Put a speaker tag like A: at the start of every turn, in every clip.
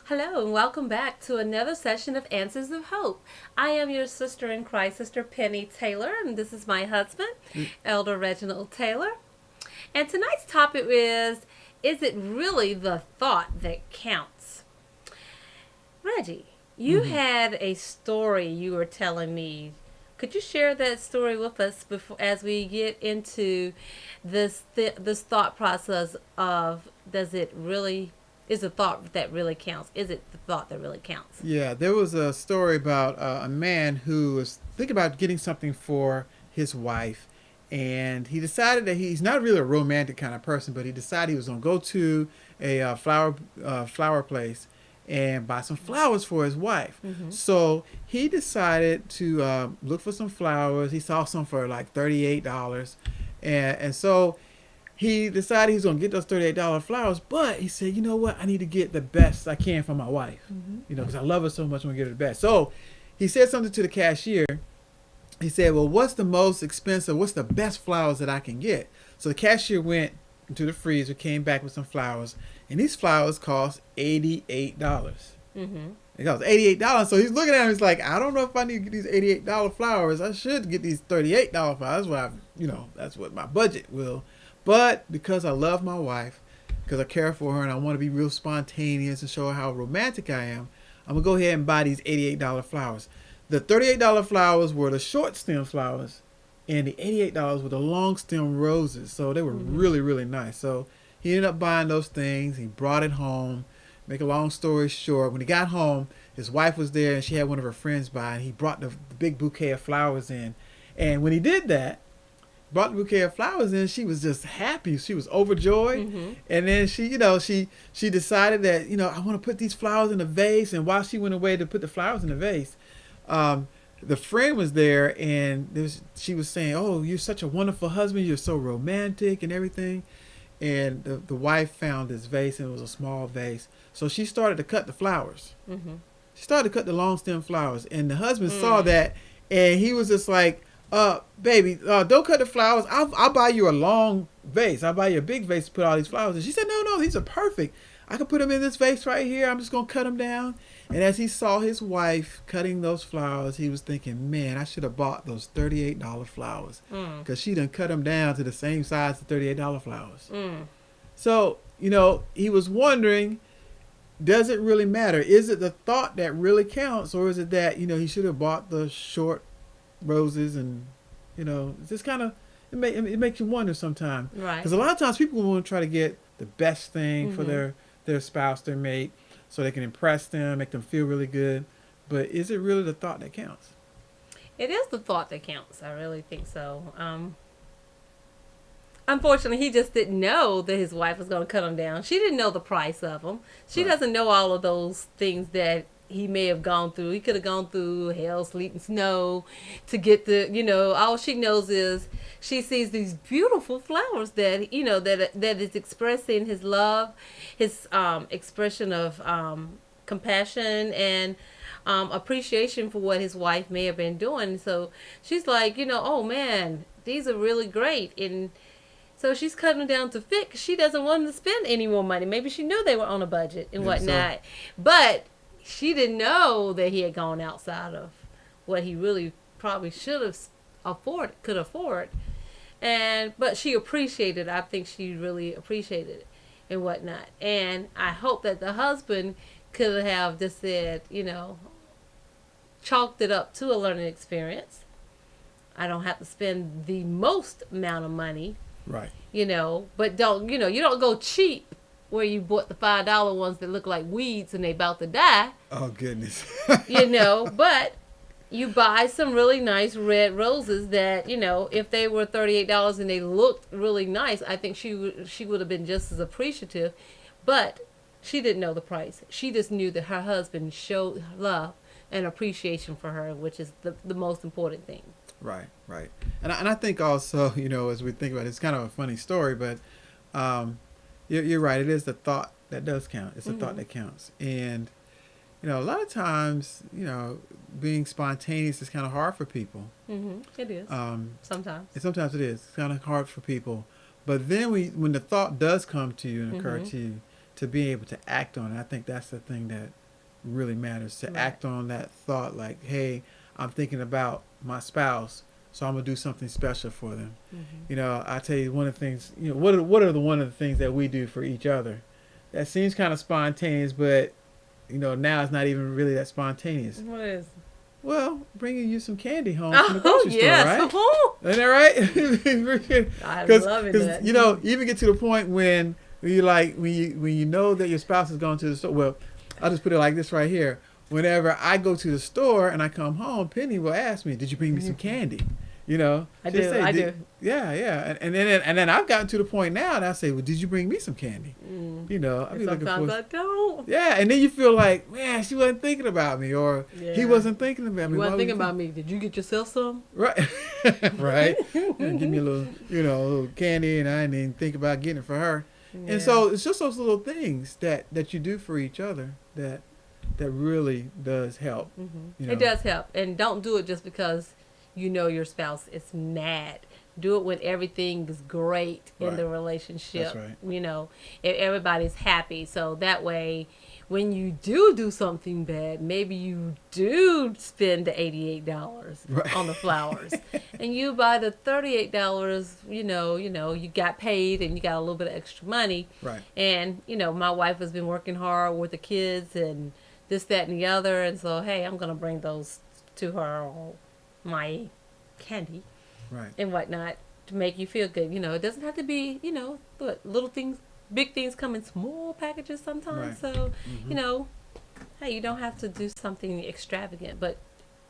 A: Hello, and welcome back to another session of Answers of Hope. I am your sister in Christ, Sister Penny Taylor, and this is my husband, Elder Reginald Taylor. And tonight's topic is it really the thought that counts? Reggie, you had a story you were telling me. Could you share that story with us before, as we get into this thought process of does it really is the thought that really counts? Is it the thought that really counts?
B: Yeah, there was a story about a man who was thinking about getting something for his wife, and he decided that he's not really a romantic kind of person, but he decided he was going to go to a flower place and buy some flowers for his wife.
A: Mm-hmm.
B: So he decided to look for some flowers. He saw some for like $38, and so he decided he was going to get those $38 flowers, but he said, you know what? I need to get the best I can for my wife, because I love her so much. I'm going to get her the best. So he said something to the cashier. He said, well, what's the most expensive? What's the best flowers that I can get? So the cashier went into the freezer, came back with some flowers, and these flowers cost $88.
A: Mm-hmm.
B: It cost $88. So he's looking at him. He's like, I don't know if I need to get these $88 flowers. I should get these $38 flowers. That's what that's what my budget will. But because I love my wife, because I care for her, and I want to be real spontaneous and show her how romantic I am, I'm going to go ahead and buy these $88 flowers. The $38 flowers were the short stem flowers, and the $88 were the long stem roses. So they were really, really nice. So he ended up buying those things. He brought it home. Make a long story short, when he got home, his wife was there, and she had one of her friends by, and he brought the big bouquet of flowers in. And when he did that, brought the bouquet of flowers in, she was just happy. She was overjoyed. And then she decided that, I want to put these flowers in a vase. And while she went away to put the flowers in the vase, the friend was there, and she was saying, oh, you're such a wonderful husband. You're so romantic and everything. And the wife found this vase, and it was a small vase. So she started to cut the flowers. She started to cut the long stem flowers. And the husband saw that, and he was just like, baby, don't cut the flowers. I'll buy you a long vase. I'll buy you a big vase to put all these flowers in. She said, no, these are perfect. I can put them in this vase right here. I'm just going to cut them down. And as he saw his wife cutting those flowers, he was thinking, man, I should have bought those $38 flowers. Because she done cut them down to the same size as the $38 flowers. So, he was wondering, does it really matter? Is it the thought that really counts? Or is it that, he should have bought the short roses? And it's just kind of it makes you wonder sometimes,
A: Right.
B: Because a lot of times people want to try to get the best thing for their spouse, their mate, so they can impress them, make them feel really good. But is it really the thought that counts?
A: It is the thought that counts. I really think so. Unfortunately, he just didn't know that his wife was going to cut him down. She didn't know the price of them. She doesn't know all of those things that he may have gone through. He could have gone through hell, sleet, and snow to get all she knows is she sees these beautiful flowers that, that is expressing his love, his expression of compassion and appreciation for what his wife may have been doing. So she's like, oh man, these are really great. And so she's cutting them down to fit because she doesn't want them to spend any more money. Maybe she knew they were on a budget and whatnot. So. But she didn't know that he had gone outside of what he really probably could afford. But she appreciated it. I think she really appreciated it and whatnot. And I hope that the husband could have just said, chalked it up to a learning experience. I don't have to spend the most amount of money.
B: Right.
A: But don't, you don't go cheap where you bought the $5 ones that look like weeds and they about to die.
B: Oh, goodness.
A: But you buy some really nice red roses that, if they were $38 and they looked really nice, I think she would have been just as appreciative. But she didn't know the price. She just knew that her husband showed love and appreciation for her, which is the most important thing.
B: Right. And I think also, as we think about it, it's kind of a funny story, but you're right. It is the thought that does count. It's the thought that counts. And, a lot of times, being spontaneous is kind of hard for people.
A: It is. Sometimes.
B: Sometimes it is. It's kind of hard for people. But then when the thought does come to you and occur to you, to be able to act on it. I think that's the thing that really matters, to
A: Right.
B: act on that thought, like, hey, I'm thinking about my spouse, so I'm gonna do something special for them.
A: Mm-hmm.
B: You know, I tell you, one of the things, you know, what are the one of the things that we do for each other that seems kind of spontaneous, but you know, now it's not even really that spontaneous.
A: What is?
B: Well, bringing you some candy home from the grocery
A: yes.
B: store, right? Isn't that right?
A: I'm
B: Because
A: loving that.
B: you know, even get to the point when you like when you know that your spouse is going to the store. Well, I'll just put it like this right here. Whenever I go to the store and I come home, Penny will ask me, "Did you bring me some candy?" You know,
A: I
B: she'll
A: do.
B: say,
A: I do.
B: Yeah, yeah, and then I've gotten to the point now, and I say, "Well, did you bring me some candy?" You know, I'll
A: And
B: be looking
A: sometimes
B: for.
A: I don't.
B: Yeah, and then you feel like, man, she wasn't thinking about me, or
A: Yeah.
B: he wasn't thinking about me.
A: You
B: Why
A: wasn't
B: would
A: thinking about me. Did you get yourself some?
B: Right, right. Yeah, give me a little, you know, a little candy, and I didn't even think about getting it for her.
A: Yeah.
B: And so it's just those little things that you do for each other that really does help. You know?
A: It does help. And don't do it just because you know your spouse is mad. Do it when everything is great in
B: Right.
A: the relationship.
B: That's right.
A: You know, if everybody's happy. So that way, when you do something bad, maybe you do spend the $88
B: Right.
A: on the flowers, and you buy the $38. You know, you got paid and you got a little bit of extra money.
B: Right.
A: And you know, my wife has been working hard with the kids and this, that, and the other, and so hey, I'm gonna bring those to her, or my candy
B: Right.
A: and whatnot, to make you feel good. You know, it doesn't have to be, you know, but little things, big things come in small packages sometimes.
B: Right.
A: So, you know, hey, you don't have to do something extravagant, but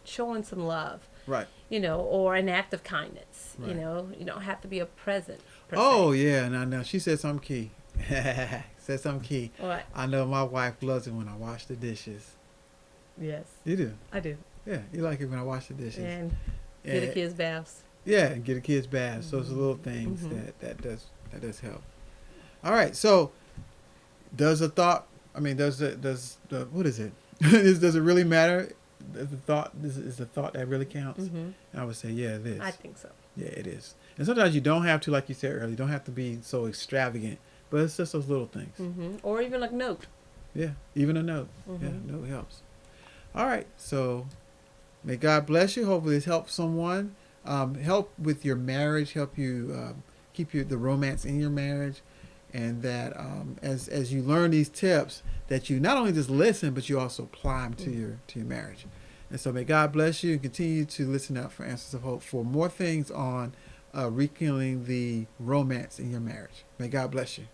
A: showing some love,
B: Right.
A: you know, or an act of kindness.
B: Right.
A: You know, you don't have to be a present. Per
B: Oh
A: se.
B: yeah, now she said something key. Said something key.
A: What?
B: I know my wife loves it when I wash the dishes.
A: Yes,
B: You do.
A: I do.
B: Yeah, you like it when I wash the dishes.
A: And get the
B: Yeah.
A: kids baths.
B: Yeah, and get a kid's bath. So it's the little things
A: Mhm.
B: that does help. All right. So does the thought? I mean, does the what is it? Does it really matter? The thought is the thought that really counts.
A: Mm-hmm.
B: And I would say, yeah, it is.
A: I think so.
B: Yeah, it is. And sometimes you don't have to, like you said earlier, you don't have to be so extravagant. But it's just those little things.
A: Mm-hmm. Or even like note.
B: Yeah, even a note. Yeah,
A: Mhm.
B: note helps. All right. So may God bless you. Hopefully this helps someone. Help with your marriage. Help you keep the romance in your marriage. And that as you learn these tips, that you not only just listen, but you also apply them to your marriage. And so may God bless you, and continue to listen out for Answers of Hope for more things on rekindling the romance in your marriage. May God bless you.